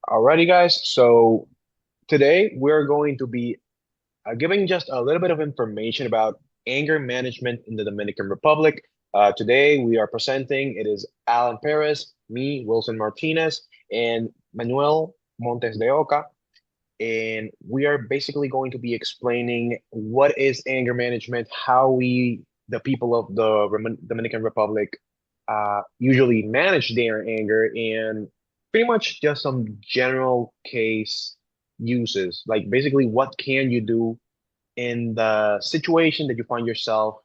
Alrighty, guys. So today we're going to be giving just a little bit of information about anger management in the Dominican Republic. Today we are presenting, it is Alan Perez, me, Wilson Martinez, and Manuel Montes de Oca. And we are basically going to be explaining what is anger management, how we, the people of the Dominican Republic, usually manage their anger, and pretty much just some general case uses. Like basically, what can you do in the situation that you find yourself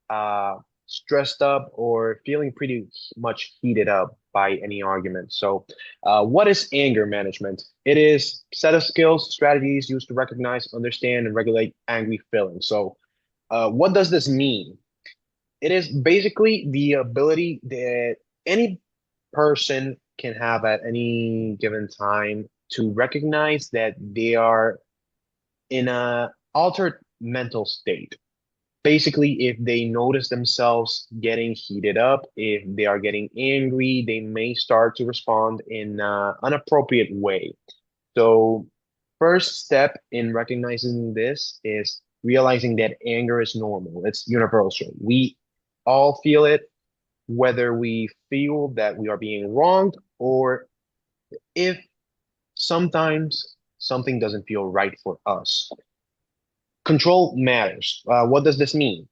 uh, stressed up or feeling pretty much heated up by any argument. So, what is anger management? It is set of skills, strategies used to recognize, understand, and regulate angry feelings. So, what does this mean? It is basically the ability that any person can have at any given time to recognize that they are in a altered mental state. Basically, if they notice themselves getting heated up, if they are getting angry, they may start to respond in an appropriate way. So, first step in recognizing this is realizing that anger is normal. It's universal. We all feel it, whether we feel that we are being wronged or if sometimes something doesn't feel right for us. Control matters. What does this mean?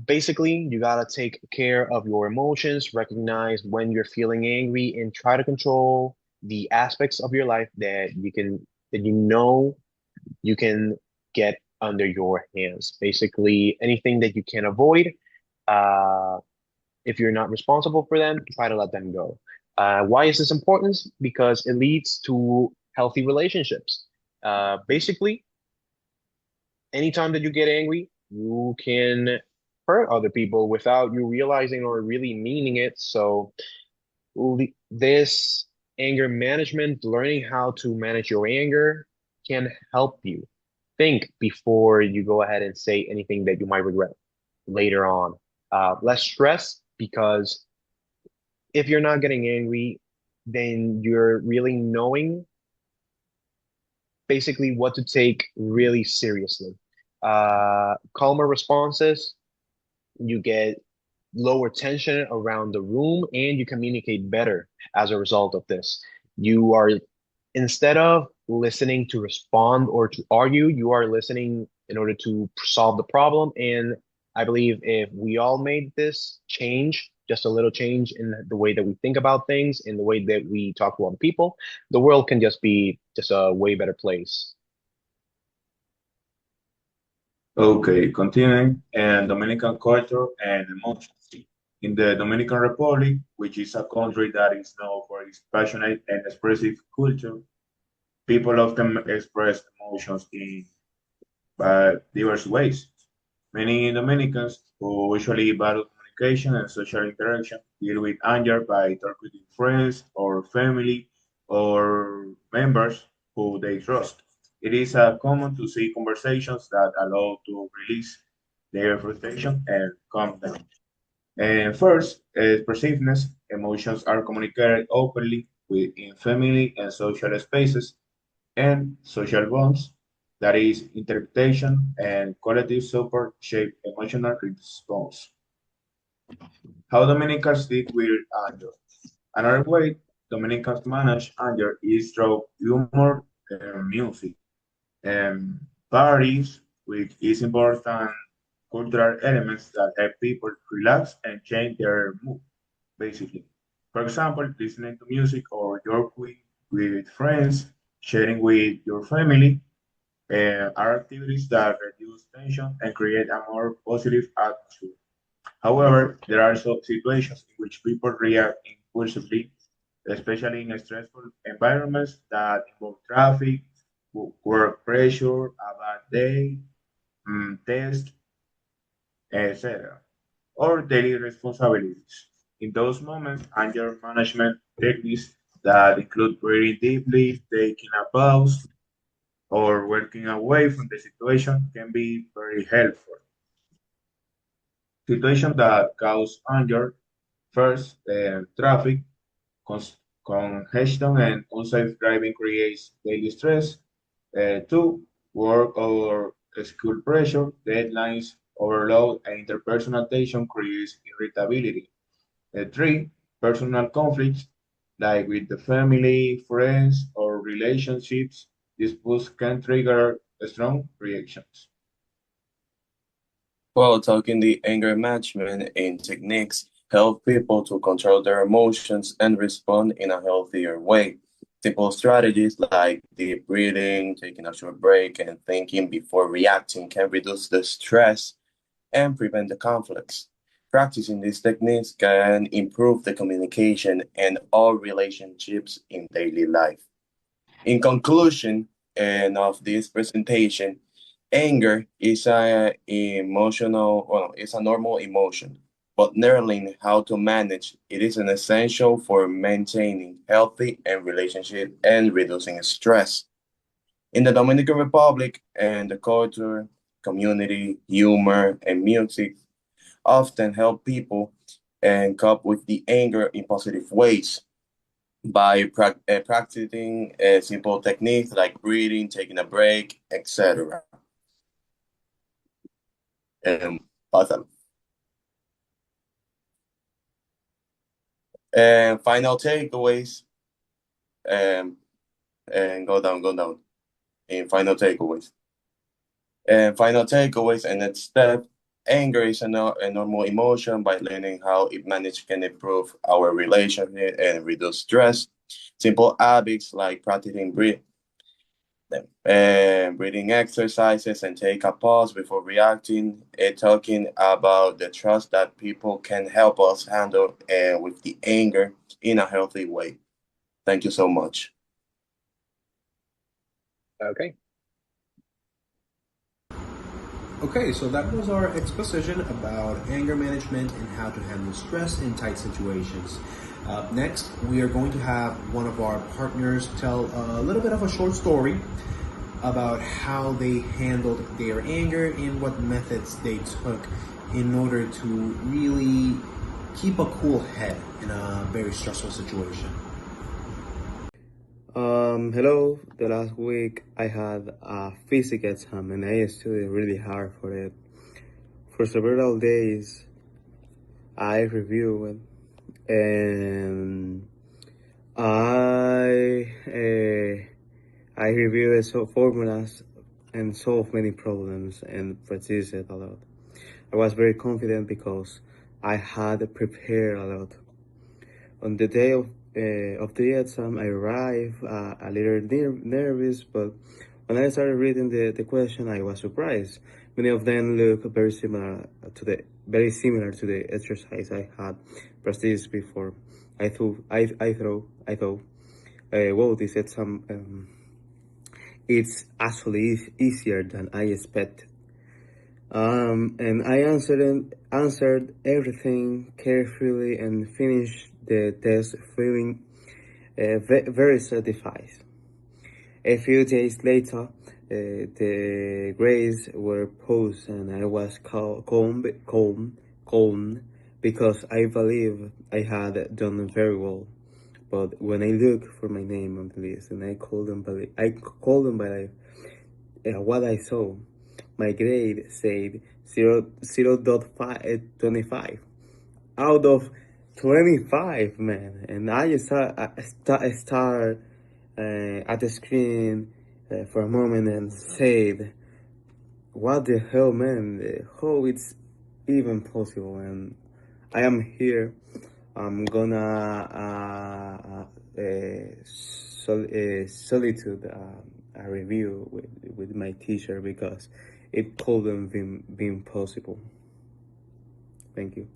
Basically, you gotta take care of your emotions, recognize when you're feeling angry, and try to control the aspects of your life that you know you can get under your hands. Basically, anything that you can avoid, uh, if you're not responsible for them, try to let them go. Why is this important? Because it leads to healthy relationships. Basically, anytime that you get angry, you can hurt other people without you realizing or really meaning it. So, this anger management, learning how to manage your anger, can help you think before you go ahead and say anything that you might regret later on. Less stress because if you're not getting angry, then you're really knowing basically what to take really seriously. Calmer responses, you get lower tension around the room, and you communicate better as a result of this. You are, instead of listening to respond or to argue, you are listening in order to solve the problem. And I believe if we all made this change, just a little change in the way that we think about things, in the way that we talk to other people, the world can just be just a way better place. Okay, continuing, and Dominican culture and emotions. In the Dominican Republic, which is a country that is known for its passionate and expressive culture, people often express emotions in diverse ways. Many Dominicans who usually value communication and social interaction deal with anger by talking with friends or family or members who they trust. It is common to see conversations that allow to release their frustration and calm down. And first, expressiveness. Emotions are communicated openly within family and social spaces and social bonds, that is, interpretation and collective support shape emotional response. How Dominicans deal with anger. Another way Dominicans manage anger is through humor and music and parties, which is important cultural elements that help people relax and change their mood, basically. For example, listening to music or joke with friends, sharing with your family, are activities that reduce tension and create a more positive atmosphere. However, there are some situations in which people react impulsively, especially in stressful environments that involve traffic, work pressure, a bad day, test, etc., or daily responsibilities. In those moments, anger management techniques that include breathing deeply, taking a pause, or working away from the situation can be very helpful. Situations that cause anger, first, traffic. congestion and unsafe driving creates daily stress. Two, work or school pressure, deadlines, overload, and interpersonal tension creates irritability. Three, personal conflicts, like with the family, friends, or relationships. Disputes can trigger strong reactions. Well, talking the anger management and techniques help people to control their emotions and respond in a healthier way. Simple strategies like deep breathing, taking a short break, and thinking before reacting can reduce the stress and prevent the conflicts. Practicing these techniques can improve the communication and all relationships in daily life. In conclusion, and of this presentation, anger is it's a normal emotion, but learning how to manage it is an essential for maintaining healthy and relationship and reducing stress. In the Dominican Republic and the culture, community, humor, and music often help people and cope with the anger in positive ways by practicing simple techniques like breathing, taking a break, etc. Awesome. And final takeaways, um, and go down. In final takeaways. And final takeaways and next step, anger is a normal emotion. By learning how it managed can improve our relationship and reduce stress. Simple habits like practicing breathing exercises and take a pause before reacting, talking about the trust that people can help us handle with the anger in a healthy way. Thank you so much. Okay. Okay, so that was our exposition about anger management and how to handle stress in tight situations. Next, we are going to have one of our partners tell a little bit of a short story about how they handled their anger and what methods they took in order to really keep a cool head in a very stressful situation. Hello. The last week I had a physics exam and I studied really hard for it. For several days I reviewed it and I I reviewed formulas and solved many problems and practiced it a lot. I was very confident because I had prepared a lot. On the day of the exam, I arrived a little nervous, but when I started reading the question, I was surprised. Many of them look very similar to the exercise I had practiced before. I thought, whoa, this exam it's actually easier than I expected. And I answered everything carefully and finished the test feeling very satisfied. A few days later, the grades were posted and I was calm because I believe I had done very well. But when I looked for my name on the list and I couldn't believe what I saw. My grade said 0.25 out of 25, man. And I just start at the screen for a moment and said, "What the hell, man? How it's even possible?" And I am here. I'm gonna solitude a review with my teacher because it couldn't been possible. Thank you.